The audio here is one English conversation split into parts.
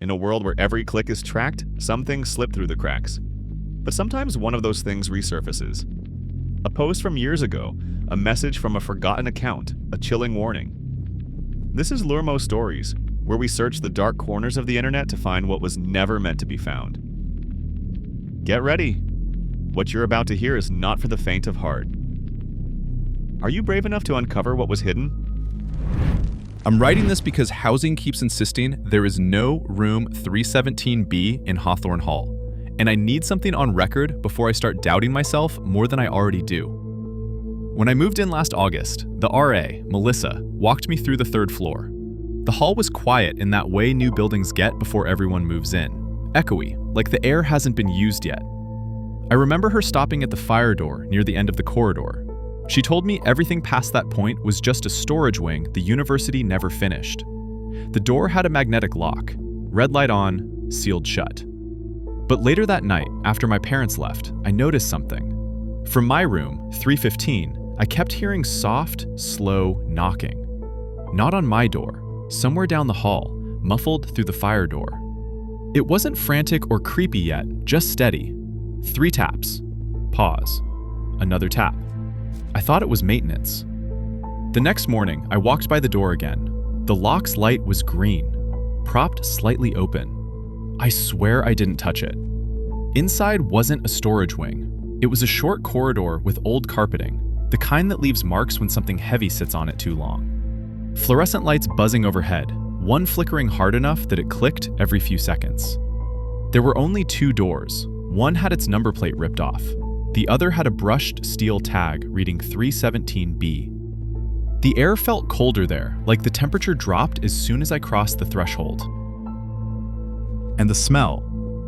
In a world where every click is tracked, some things slip through the cracks. But sometimes one of those things resurfaces. A post from years ago, a message from a forgotten account, a chilling warning. This is LurmoStories, where we search the dark corners of the internet to find what was never meant to be found. Get ready. What you're about to hear is not for the faint of heart. Are you brave enough to uncover what was hidden? I'm writing this because housing keeps insisting there is no room 317B in Hawthorne Hall, and I need something on record before I start doubting myself more than I already do. When I moved in last August, the RA, Melissa, walked me through the third floor. The hall was quiet in that way new buildings get before everyone moves in. Echoey, like the air hasn't been used yet. I remember her stopping at the fire door near the end of the corridor. She told me everything past that point was just a storage wing the university never finished. The door had a magnetic lock, red light on, sealed shut. But later that night, after my parents left, I noticed something. From my room, 315, I kept hearing soft, slow knocking. Not on my door, somewhere down the hall, muffled through the fire door. It wasn't frantic or creepy yet, just steady. 3 taps. Pause. Another tap. I thought it was maintenance. The next morning, I walked by the door again. The lock's light was green, propped slightly open. I swear I didn't touch it. Inside wasn't a storage wing. It was a short corridor with old carpeting, the kind that leaves marks when something heavy sits on it too long. Fluorescent lights buzzing overhead, one flickering hard enough that it clicked every few seconds. There were only 2 doors. One had its number plate ripped off. The other had a brushed steel tag reading 317B. The air felt colder there, like the temperature dropped as soon as I crossed the threshold. And the smell,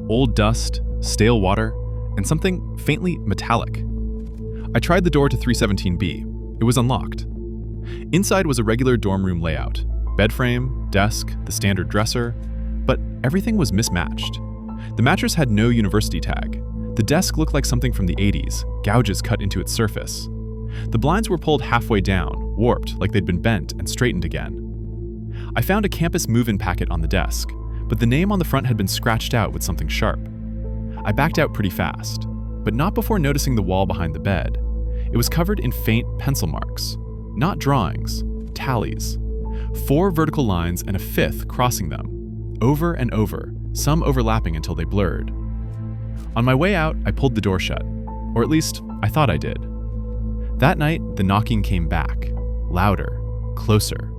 old dust, stale water, and something faintly metallic. I tried the door to 317B. It was unlocked. Inside was a regular dorm room layout. Bed frame, desk, the standard dresser, but everything was mismatched. The mattress had no university tag. The desk looked like something from the 80s, gouges cut into its surface. The blinds were pulled halfway down, warped like they'd been bent and straightened again. I found a campus move-in packet on the desk, but the name on the front had been scratched out with something sharp. I backed out pretty fast, but not before noticing the wall behind the bed. It was covered in faint pencil marks, not drawings, tallies. 4 vertical lines and a 5th crossing them, over and over, some overlapping until they blurred. On my way out, I pulled the door shut, or at least I thought I did. That night, the knocking came back, louder, closer.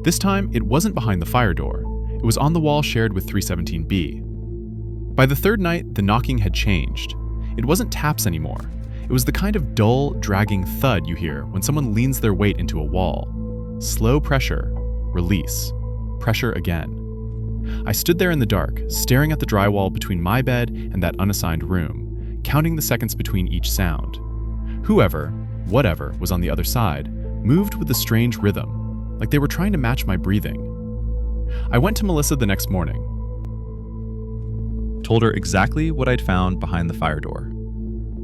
This time, it wasn't behind the fire door. It was on the wall shared with 317B. By the 3rd night, the knocking had changed. It wasn't taps anymore. It was the kind of dull, dragging thud you hear when someone leans their weight into a wall. Slow pressure, release, pressure again. I stood there in the dark, staring at the drywall between my bed and that unassigned room, counting the seconds between each sound. Whoever, whatever, was on the other side, moved with a strange rhythm, like they were trying to match my breathing. I went to Melissa the next morning, told her exactly what I'd found behind the fire door.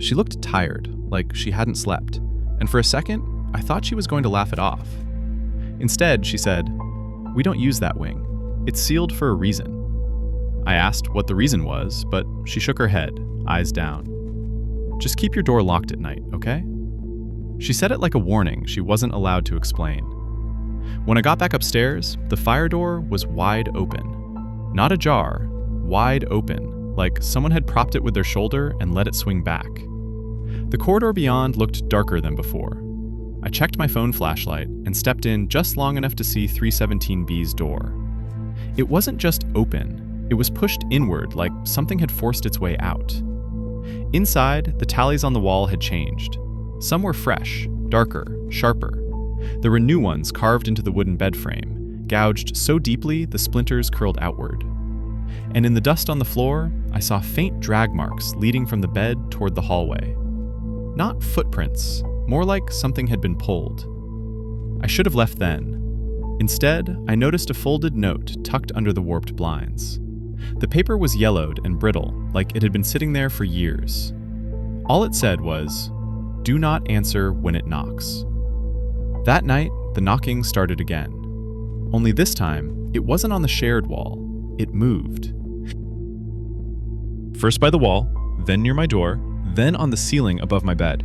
She looked tired, like she hadn't slept, and for a second, I thought she was going to laugh it off. Instead, she said, "We don't use that wing. It's sealed for a reason." I asked what the reason was, but she shook her head, eyes down. "Just keep your door locked at night, okay?" She said it like a warning she wasn't allowed to explain. When I got back upstairs, the fire door was wide open. Not ajar, wide open, like someone had propped it with their shoulder and let it swing back. The corridor beyond looked darker than before. I checked my phone flashlight and stepped in just long enough to see 317B's door. It wasn't just open, it was pushed inward like something had forced its way out. Inside, the tallies on the wall had changed. Some were fresh, darker, sharper. There were new ones carved into the wooden bed frame, gouged so deeply the splinters curled outward. And in the dust on the floor, I saw faint drag marks leading from the bed toward the hallway. Not footprints, more like something had been pulled. I should have left then. Instead, I noticed a folded note tucked under the warped blinds. The paper was yellowed and brittle, like it had been sitting there for years. All it said was, "Do not answer when it knocks." That night, the knocking started again. Only this time, it wasn't on the shared wall. it moved. First by the wall, then near my door, then on the ceiling above my bed.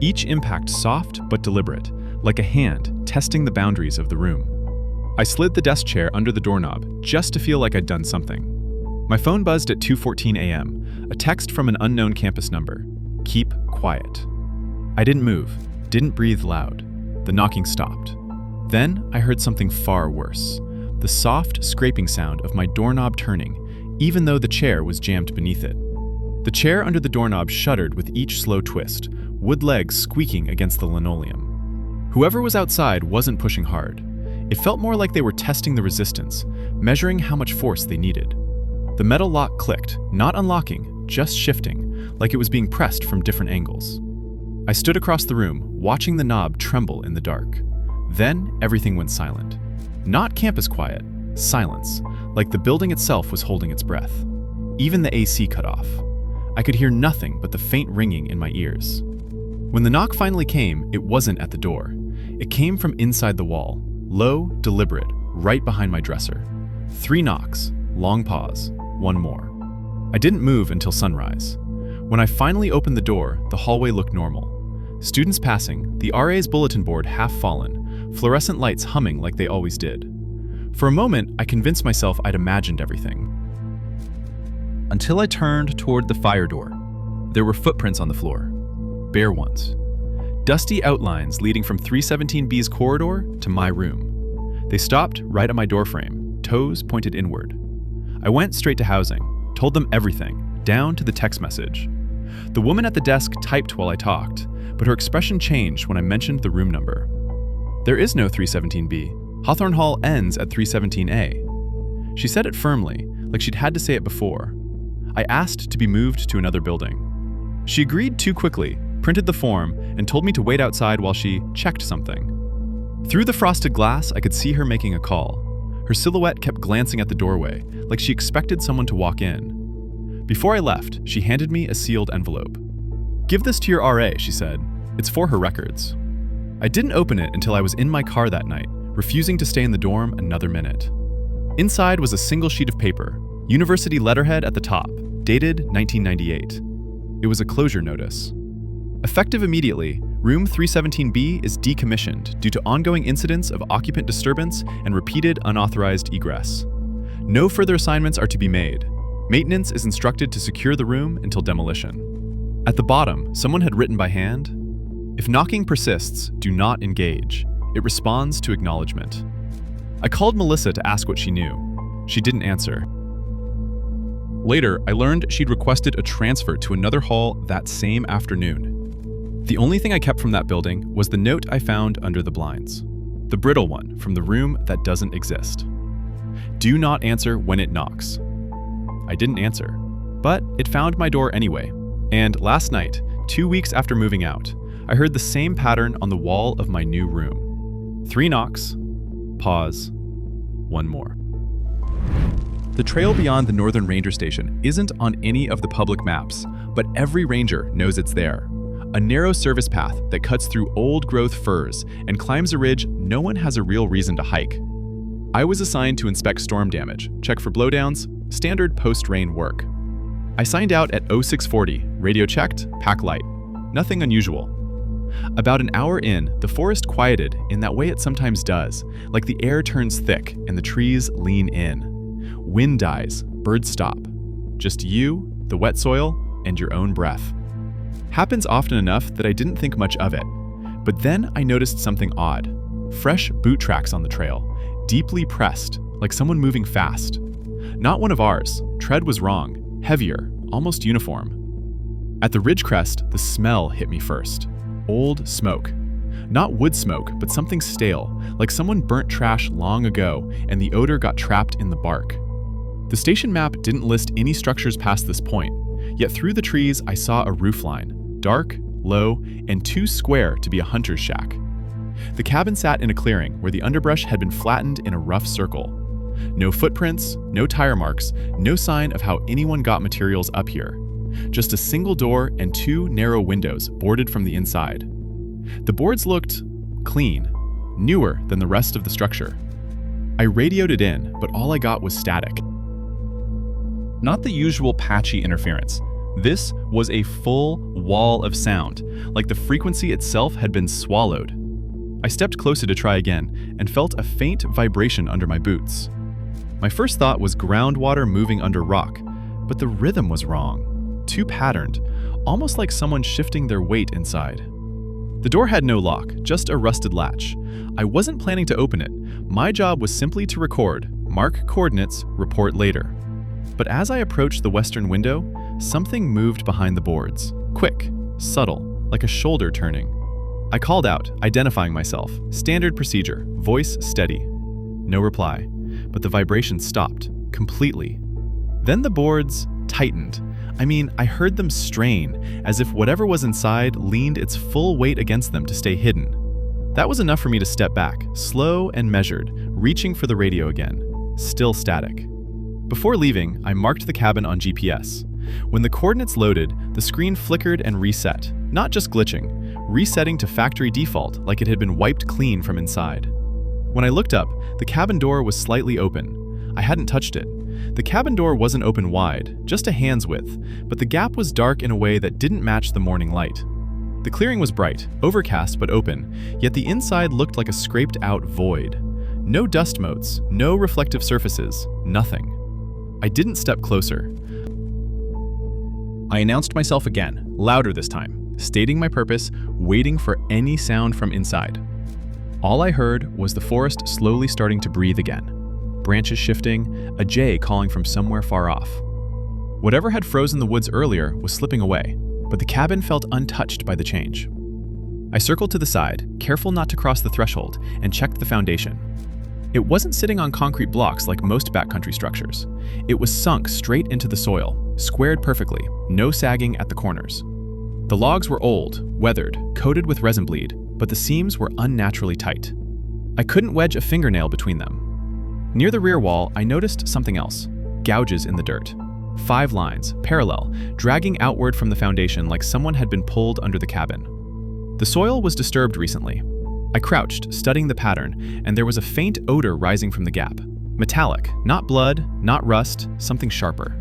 Each impact soft but deliberate, like a hand testing the boundaries of the room. I slid the desk chair under the doorknob just to feel like I'd done something. My phone buzzed at 2:14 a.m., a text from an unknown campus number. Keep quiet. I didn't move, didn't breathe loud. The knocking stopped. Then I heard something far worse. The soft scraping sound of my doorknob turning, even though the chair was jammed beneath it. The chair under the doorknob shuddered with each slow twist, wood legs squeaking against the linoleum. Whoever was outside wasn't pushing hard. It felt more like they were testing the resistance, measuring how much force they needed. The metal lock clicked, not unlocking, just shifting, like it was being pressed from different angles. I stood across the room, watching the knob tremble in the dark. Then everything went silent. Not campus quiet, silence, like the building itself was holding its breath. Even the AC cut off. I could hear nothing but the faint ringing in my ears. When the knock finally came, it wasn't at the door. It came from inside the wall, low, deliberate, right behind my dresser. 3 knocks, long pause, 1 more. I didn't move until sunrise. When I finally opened the door, the hallway looked normal. Students passing, the RA's bulletin board half fallen, fluorescent lights humming like they always did. For a moment, I convinced myself I'd imagined everything. Until I turned toward the fire door. There were footprints on the floor. Bare ones. Dusty outlines leading from 317B's corridor to my room. They stopped right at my doorframe, toes pointed inward. I went straight to housing, told them everything, down to the text message. The woman at the desk typed while I talked, but her expression changed when I mentioned the room number. There is no 317B. Hawthorne Hall ends at 317A. She said it firmly, like she'd had to say it before. I asked to be moved to another building. She agreed too quickly, printed the form, and told me to wait outside while she checked something. Through the frosted glass, I could see her making a call. Her silhouette kept glancing at the doorway, like she expected someone to walk in. Before I left, she handed me a sealed envelope. "Give this to your RA," she said. "It's for her records." I didn't open it until I was in my car that night, refusing to stay in the dorm another minute. Inside was a single sheet of paper, university letterhead at the top, dated 1998. It was a closure notice. Effective immediately, room 317B is decommissioned due to ongoing incidents of occupant disturbance and repeated unauthorized egress. No further assignments are to be made. Maintenance is instructed to secure the room until demolition. At the bottom, someone had written by hand, "If knocking persists, do not engage. It responds to acknowledgement." I called Melissa to ask what she knew. She didn't answer. Later, I learned she'd requested a transfer to another hall that same afternoon. The only thing I kept from that building was the note I found under the blinds. The brittle one from the room that doesn't exist. "Do not answer when it knocks." I didn't answer, but it found my door anyway. And last night, 2 weeks after moving out, I heard the same pattern on the wall of my new room. 3 knocks, pause, 1 more. The trail beyond the Northern Ranger Station isn't on any of the public maps, but every ranger knows it's there. A narrow service path that cuts through old-growth firs and climbs a ridge no one has a real reason to hike. I was assigned to inspect storm damage, check for blowdowns, standard post-rain work. I signed out at 0640, radio checked, pack light. Nothing unusual. About an hour in, the forest quieted in that way it sometimes does, like the air turns thick and the trees lean in. Wind dies, birds stop. Just you, the wet soil, and your own breath. Happens often enough that I didn't think much of it. But then I noticed something odd. Fresh boot tracks on the trail, deeply pressed, like someone moving fast. Not one of ours. Tread was wrong, heavier, almost uniform. At the ridge crest, the smell hit me first. Old smoke. Not wood smoke, but something stale, like someone burnt trash long ago and the odor got trapped in the bark. The station map didn't list any structures past this point, yet through the trees I saw a roofline, dark, low, and too square to be a hunter's shack. The cabin sat in a clearing where the underbrush had been flattened in a rough circle. No footprints, no tire marks, no sign of how anyone got materials up here. Just a single door and 2 narrow windows boarded from the inside. The boards looked clean, newer than the rest of the structure. I radioed it in, but all I got was static. Not the usual patchy interference. This was a full wall of sound, like the frequency itself had been swallowed. I stepped closer to try again and felt a faint vibration under my boots. My first thought was groundwater moving under rock, but the rhythm was wrong, too patterned, almost like someone shifting their weight inside. The door had no lock, just a rusted latch. I wasn't planning to open it. My job was simply to record, mark coordinates, report later. But as I approached the western window, something moved behind the boards. Quick, subtle, like a shoulder turning. I called out, identifying myself. Standard procedure, voice steady. No reply, but the vibration stopped, completely. Then the boards tightened. I heard them strain, as if whatever was inside leaned its full weight against them to stay hidden. That was enough for me to step back, slow and measured, reaching for the radio again. Still static. Before leaving, I marked the cabin on GPS. When the coordinates loaded, the screen flickered and reset, not just glitching, resetting to factory default like it had been wiped clean from inside. When I looked up, the cabin door was slightly open. I hadn't touched it. The cabin door wasn't open wide, just a hand's width, but the gap was dark in a way that didn't match the morning light. The clearing was bright, overcast but open, yet the inside looked like a scraped-out void. No dust motes, no reflective surfaces, nothing. I didn't step closer. I announced myself again, louder this time, stating my purpose, waiting for any sound from inside. All I heard was the forest slowly starting to breathe again. Branches shifting, a jay calling from somewhere far off. Whatever had frozen the woods earlier was slipping away, but the cabin felt untouched by the change. I circled to the side, careful not to cross the threshold, and checked the foundation. It wasn't sitting on concrete blocks like most backcountry structures. It was sunk straight into the soil, squared perfectly, no sagging at the corners. The logs were old, weathered, coated with resin bleed, but the seams were unnaturally tight. I couldn't wedge a fingernail between them. Near the rear wall, I noticed something else. Gouges in the dirt. 5 lines, parallel, dragging outward from the foundation like someone had been pulled under the cabin. The soil was disturbed recently. I crouched, studying the pattern, and there was a faint odor rising from the gap. Metallic, not blood, not rust, something sharper.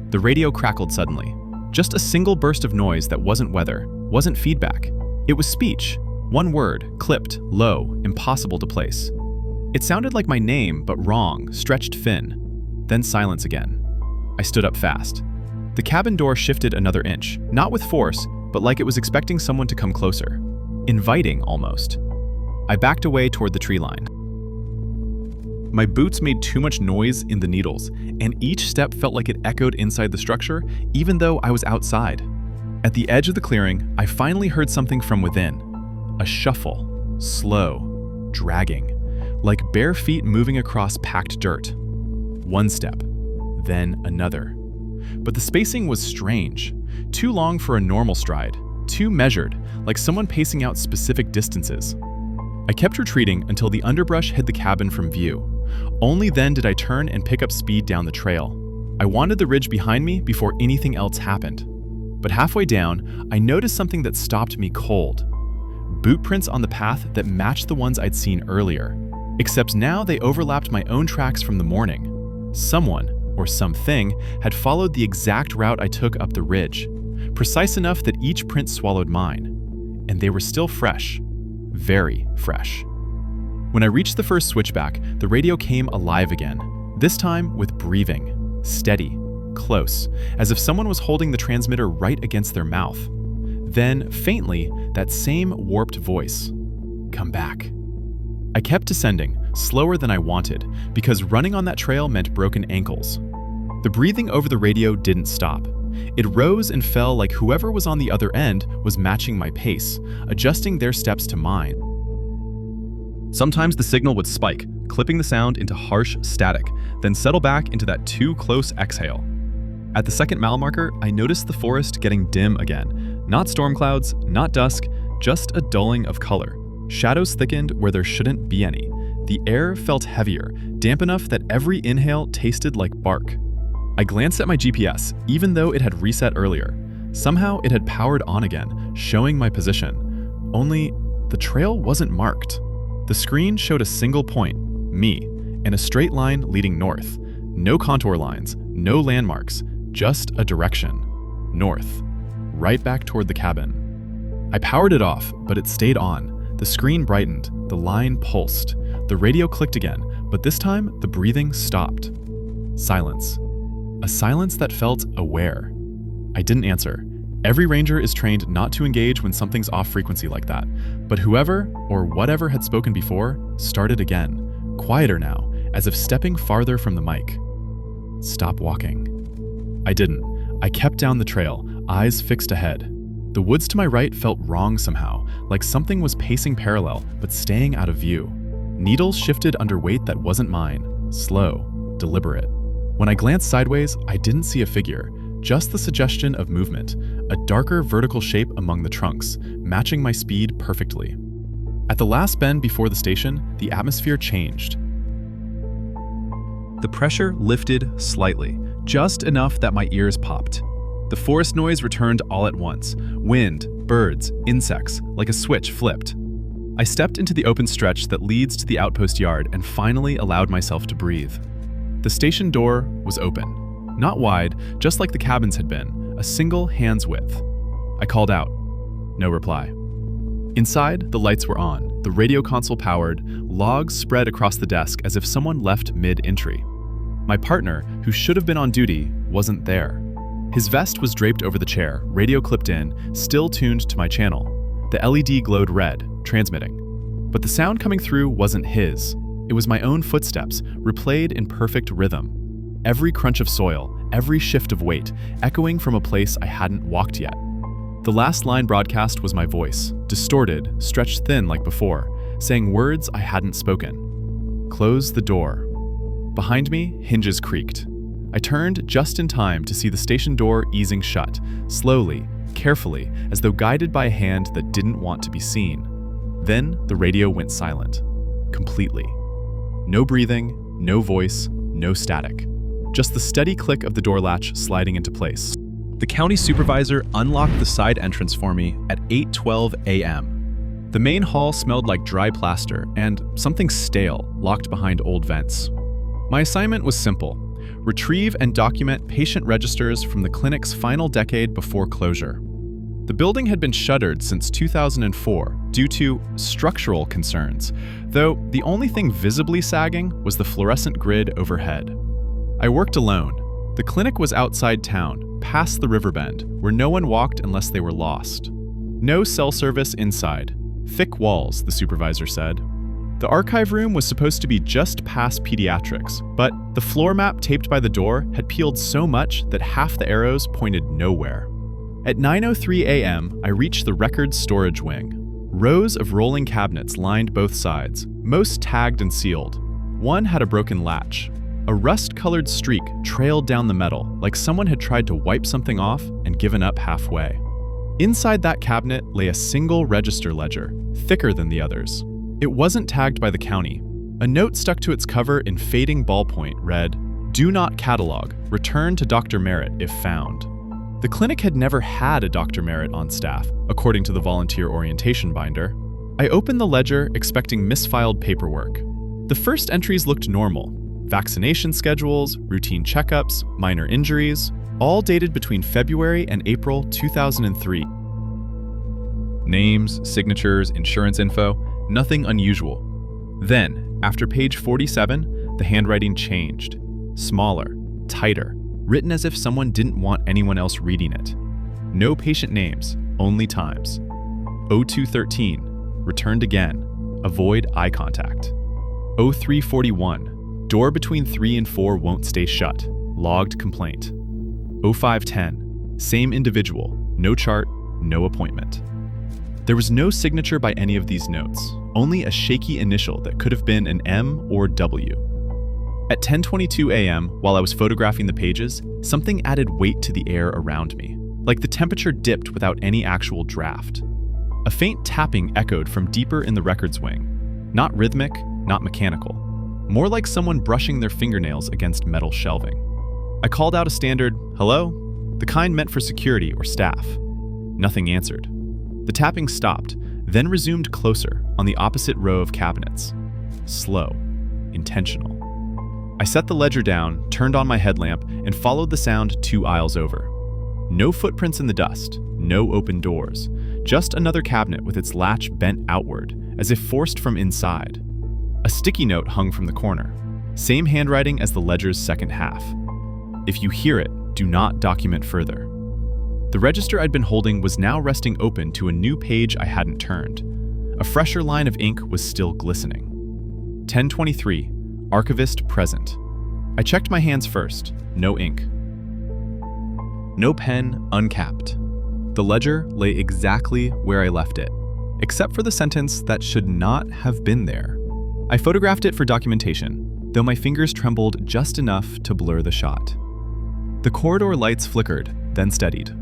The radio crackled suddenly. Just a single burst of noise that wasn't weather, wasn't feedback. It was speech. One word, clipped, low, impossible to place. It sounded like my name, but wrong, stretched thin. Then silence again. I stood up fast. The cabin door shifted another inch, not with force, but like it was expecting someone to come closer. Inviting, almost. I backed away toward the tree line. My boots made too much noise in the needles, and each step felt like it echoed inside the structure, even though I was outside. At the edge of the clearing, I finally heard something from within. A shuffle, slow, dragging. Like bare feet moving across packed dirt. One step, then another. But the spacing was strange. Too long for a normal stride, too measured, like someone pacing out specific distances. I kept retreating until the underbrush hid the cabin from view. Only then did I turn and pick up speed down the trail. I wanted the ridge behind me before anything else happened. But halfway down, I noticed something that stopped me cold. Boot prints on the path that matched the ones I'd seen earlier. Except now they overlapped my own tracks from the morning. Someone, or something, had followed the exact route I took up the ridge, precise enough that each print swallowed mine. And they were still fresh. Very fresh. When I reached the first switchback, the radio came alive again, this time with breathing, steady, close, as if someone was holding the transmitter right against their mouth. Then, faintly, that same warped voice. Come back. I kept descending, slower than I wanted, because running on that trail meant broken ankles. The breathing over the radio didn't stop. It rose and fell like whoever was on the other end was matching my pace, adjusting their steps to mine. Sometimes the signal would spike, clipping the sound into harsh static, then settle back into that too-close exhale. At the second mile marker, I noticed the forest getting dim again. Not storm clouds, not dusk, just a dulling of color. Shadows thickened where there shouldn't be any. The air felt heavier, damp enough that every inhale tasted like bark. I glanced at my GPS, even though it had reset earlier. Somehow it had powered on again, showing my position. Only, the trail wasn't marked. The screen showed a single point, me, and a straight line leading north. No contour lines, No landmarks, just a direction. North. Right back toward the cabin. I powered it off, but it stayed on. The screen brightened, the line pulsed. The radio clicked again, but this time the breathing stopped. Silence. A silence that felt aware. I didn't answer. Every ranger is trained not to engage when something's off frequency like that, but whoever or whatever had spoken before started again, quieter now, as if stepping farther from the mic. Stop walking. I didn't. I kept down the trail, eyes fixed ahead. The woods to my right felt wrong somehow, like something was pacing parallel, but staying out of view. Needles shifted under weight that wasn't mine, slow, deliberate. When I glanced sideways, I didn't see a figure, just the suggestion of movement, a darker vertical shape among the trunks, matching my speed perfectly. At the last bend before the station, the atmosphere changed. The pressure lifted slightly, just enough that my ears popped. The forest noise returned all at once. Wind, birds, insects, like a switch flipped. I stepped into the open stretch that leads to the outpost yard and finally allowed myself to breathe. The station door was open. Not wide, just like the cabins had been, a single hand's width. I called out. No reply. Inside, the lights were on, the radio console powered, logs spread across the desk as if someone left mid-entry. My partner, who should have been on duty, wasn't there. His vest was draped over the chair, radio clipped in, still tuned to my channel. The LED glowed red, transmitting. But the sound coming through wasn't his. It was my own footsteps, replayed in perfect rhythm. Every crunch of soil, every shift of weight, echoing from a place I hadn't walked yet. The last line broadcast was my voice, distorted, stretched thin like before, saying words I hadn't spoken. Close the door. Behind me, hinges creaked. I turned just in time to see the station door easing shut, slowly, carefully, as though guided by a hand that didn't want to be seen. Then the radio went silent. Completely. No breathing, no voice, no static. Just the steady click of the door latch sliding into place. The county supervisor unlocked the side entrance for me at 8:12 a.m. The main hall smelled like dry plaster and something stale locked behind old vents. My assignment was simple: retrieve and document patient registers from the clinic's final decade before closure. The building had been shuttered since 2004 due to structural concerns, though the only thing visibly sagging was the fluorescent grid overhead. I worked alone. The clinic was outside town, past the river bend, where no one walked unless they were lost. No cell service inside. Thick walls, the supervisor said. The archive room was supposed to be just past pediatrics, but the floor map taped by the door had peeled so much that half the arrows pointed nowhere. At 9:03 a.m., I reached the records storage wing. Rows of rolling cabinets lined both sides, most tagged and sealed. One had a broken latch. A rust-colored streak trailed down the metal, like someone had tried to wipe something off and given up halfway. Inside that cabinet lay a single register ledger, thicker than the others. It wasn't tagged by the county. A note stuck to its cover in fading ballpoint read, "Do not catalog. Return to Dr. Merritt if found." The clinic had never had a Dr. Merritt on staff, according to the volunteer orientation binder. I opened the ledger expecting misfiled paperwork. The first entries looked normal. Vaccination schedules, routine checkups, minor injuries, all dated between February and April 2003. Names, signatures, insurance info, nothing unusual. Then, after page 47, the handwriting changed. Smaller, tighter, written as if someone didn't want anyone else reading it. No patient names, only times. 0213, returned again, avoid eye contact. 0341, door between 3 and 4 won't stay shut, logged complaint. 0510, same individual, no chart, no appointment. There was no signature by any of these notes, only a shaky initial that could have been an M or W. At 10:22 a.m., while I was photographing the pages, something added weight to the air around me, like the temperature dipped without any actual draft. A faint tapping echoed from deeper in the records wing. Not rhythmic, not mechanical. More like someone brushing their fingernails against metal shelving. I called out a standard, "Hello?" the kind meant for security or staff. Nothing answered. The tapping stopped, then resumed closer on the opposite row of cabinets. Slow, intentional. I set the ledger down, turned on my headlamp, and followed the sound 2 aisles over. No footprints in the dust, no open doors, just another cabinet with its latch bent outward, as if forced from inside. A sticky note hung from the corner, same handwriting as the ledger's second half. If you hear it, do not document further. The register I'd been holding was now resting open to a new page I hadn't turned. A fresher line of ink was still glistening. 10:23, archivist present. I checked my hands first, no ink. No pen, uncapped. The ledger lay exactly where I left it, except for the sentence that should not have been there. I photographed it for documentation, though my fingers trembled just enough to blur the shot. The corridor lights flickered, then steadied.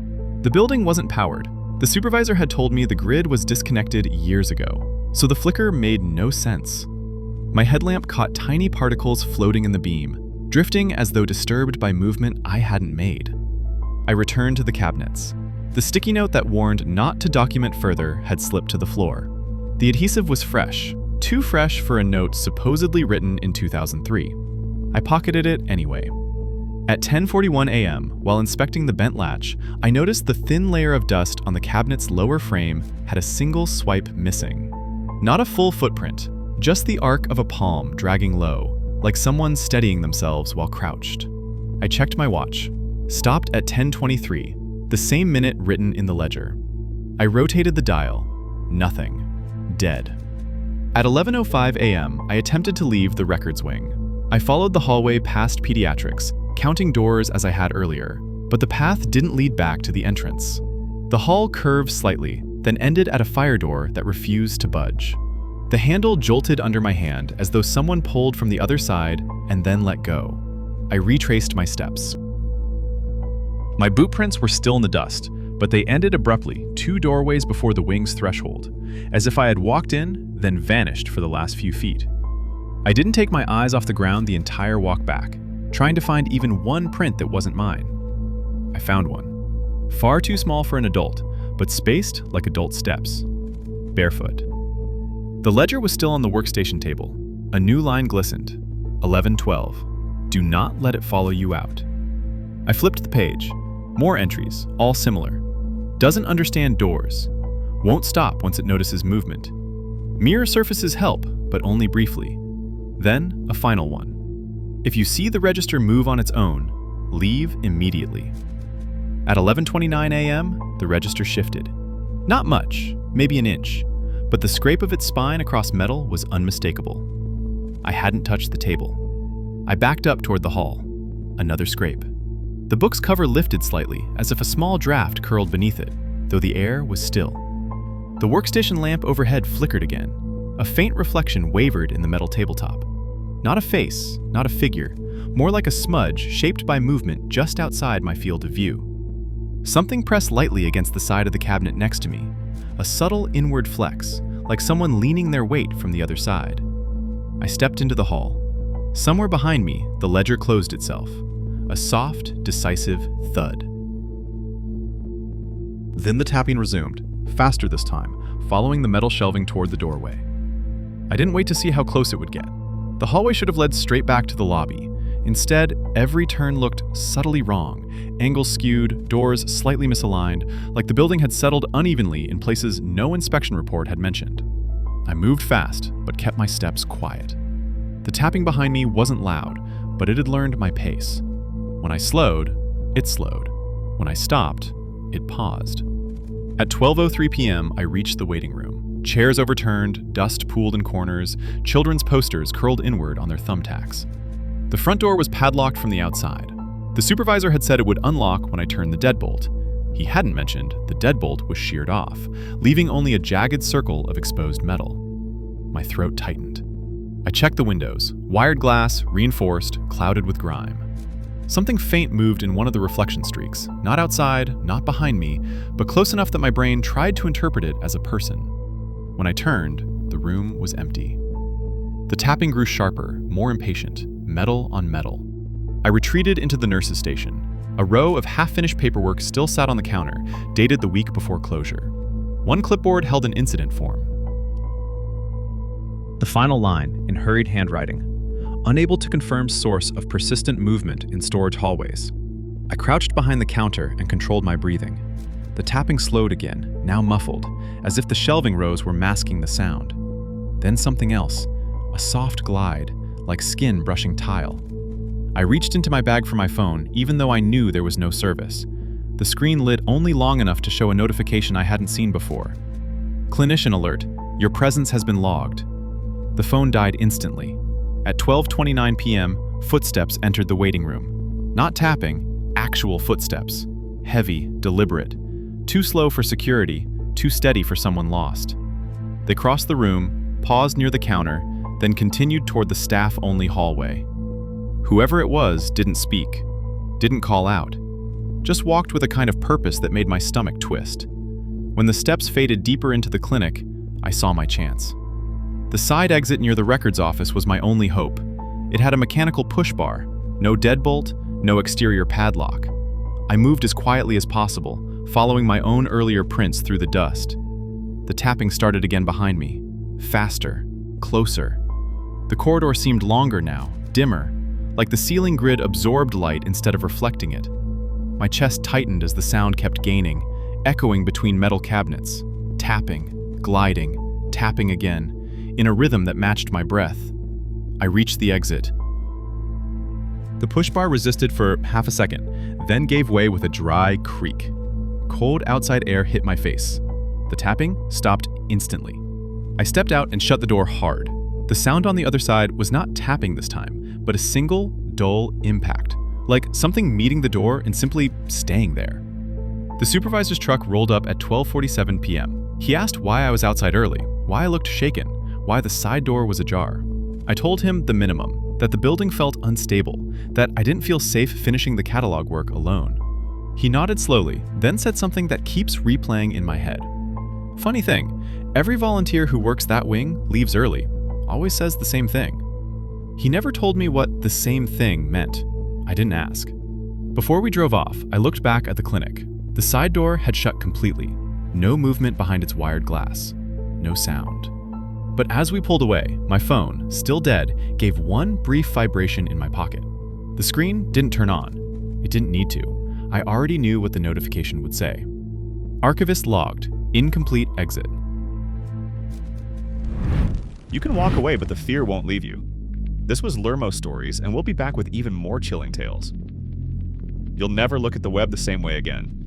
The building wasn't powered. The supervisor had told me the grid was disconnected years ago, so the flicker made no sense. My headlamp caught tiny particles floating in the beam, drifting as though disturbed by movement I hadn't made. I returned to the cabinets. The sticky note that warned not to document further had slipped to the floor. The adhesive was fresh, too fresh for a note supposedly written in 2003. I pocketed it anyway. At 10:41 a.m., while inspecting the bent latch, I noticed the thin layer of dust on the cabinet's lower frame had a single swipe missing. Not a full footprint, just the arc of a palm dragging low, like someone steadying themselves while crouched. I checked my watch. Stopped at 10:23, the same minute written in the ledger. I rotated the dial. Nothing. Dead. At 11:05 a.m., I attempted to leave the records wing. I followed the hallway past pediatrics, counting doors as I had earlier, but the path didn't lead back to the entrance. The hall curved slightly, then ended at a fire door that refused to budge. The handle jolted under my hand as though someone pulled from the other side and then let go. I retraced my steps. My boot prints were still in the dust, but they ended abruptly 2 doorways before the wing's threshold, as if I had walked in, then vanished for the last few feet. I didn't take my eyes off the ground the entire walk back, trying to find even one print that wasn't mine. I found one. Far too small for an adult, but spaced like adult steps. Barefoot. The ledger was still on the workstation table. A new line glistened. 11:12. Do not let it follow you out. I flipped the page. More entries, all similar. Doesn't understand doors. Won't stop once it notices movement. Mirror surfaces help, but only briefly. Then, a final one. If you see the register move on its own, leave immediately. At 11:29 a.m., the register shifted. Not much, maybe an inch, but the scrape of its spine across metal was unmistakable. I hadn't touched the table. I backed up toward the hall. Another scrape. The book's cover lifted slightly, as if a small draft curled beneath it, though the air was still. The workstation lamp overhead flickered again. A faint reflection wavered in the metal tabletop. Not a face, not a figure, more like a smudge shaped by movement just outside my field of view. Something pressed lightly against the side of the cabinet next to me, a subtle inward flex, like someone leaning their weight from the other side. I stepped into the hall. Somewhere behind me, the ledger closed itself. A soft, decisive thud. Then the tapping resumed, faster this time, following the metal shelving toward the doorway. I didn't wait to see how close it would get. The hallway should have led straight back to the lobby. Instead, every turn looked subtly wrong, angles skewed, doors slightly misaligned, like the building had settled unevenly in places no inspection report had mentioned. I moved fast, but kept my steps quiet. The tapping behind me wasn't loud, but it had learned my pace. When I slowed, it slowed. When I stopped, it paused. At 12:03 p.m., I reached the waiting room. Chairs overturned, dust pooled in corners, children's posters curled inward on their thumbtacks. The front door was padlocked from the outside. The supervisor had said it would unlock when I turned the deadbolt. He hadn't mentioned the deadbolt was sheared off, leaving only a jagged circle of exposed metal. My throat tightened. I checked the windows, wired glass, reinforced, clouded with grime. Something faint moved in one of the reflection streaks, not outside, not behind me, but close enough that my brain tried to interpret it as a person. When I turned, the room was empty. The tapping grew sharper, more impatient, metal on metal. I retreated into the nurse's station. A row of half-finished paperwork still sat on the counter, dated the week before closure. One clipboard held an incident form. The final line, in hurried handwriting. unable to confirm source of persistent movement in storage hallways. I crouched behind the counter and controlled my breathing. The tapping slowed again, now muffled, as if the shelving rows were masking the sound. Then something else, a soft glide, like skin brushing tile. I reached into my bag for my phone, even though I knew there was no service. The screen lit only long enough to show a notification I hadn't seen before. Clinician alert, your presence has been logged. The phone died instantly. At 12:29 p.m., footsteps entered the waiting room. Not tapping, actual footsteps. Heavy, deliberate. Too slow for security, too steady for someone lost. They crossed the room, paused near the counter, then continued toward the staff-only hallway. Whoever it was didn't speak, didn't call out, just walked with a kind of purpose that made my stomach twist. When the steps faded deeper into the clinic, I saw my chance. The side exit near the records office was my only hope. It had a mechanical push bar, no deadbolt, no exterior padlock. I moved as quietly as possible, following my own earlier prints through the dust. The tapping started again behind me, faster, closer. The corridor seemed longer now, dimmer, like the ceiling grid absorbed light instead of reflecting it. My chest tightened as the sound kept gaining, echoing between metal cabinets, tapping, gliding, tapping again, in a rhythm that matched my breath. I reached the exit. The push bar resisted for half a second, then gave way with a dry creak. Cold outside air hit my face. The tapping stopped instantly. I stepped out and shut the door hard. The sound on the other side was not tapping this time, but a single, dull impact, like something meeting the door and simply staying there. The supervisor's truck rolled up at 12:47 p.m. He asked why I was outside early, why I looked shaken, why the side door was ajar. I told him the minimum, that the building felt unstable, that I didn't feel safe finishing the catalog work alone. He nodded slowly, then said something that keeps replaying in my head. Funny thing, every volunteer who works that wing leaves early, always says the same thing. He never told me what the same thing meant. I didn't ask. Before we drove off, I looked back at the clinic. The side door had shut completely. No movement behind its wired glass. No sound. But as we pulled away, my phone, still dead, gave one brief vibration in my pocket. The screen didn't turn on. It didn't need to. I already knew what the notification would say. Archivist logged. Incomplete exit. You can walk away, but the fear won't leave you. This was LurmoStories, and we'll be back with even more chilling tales. You'll never look at the web the same way again.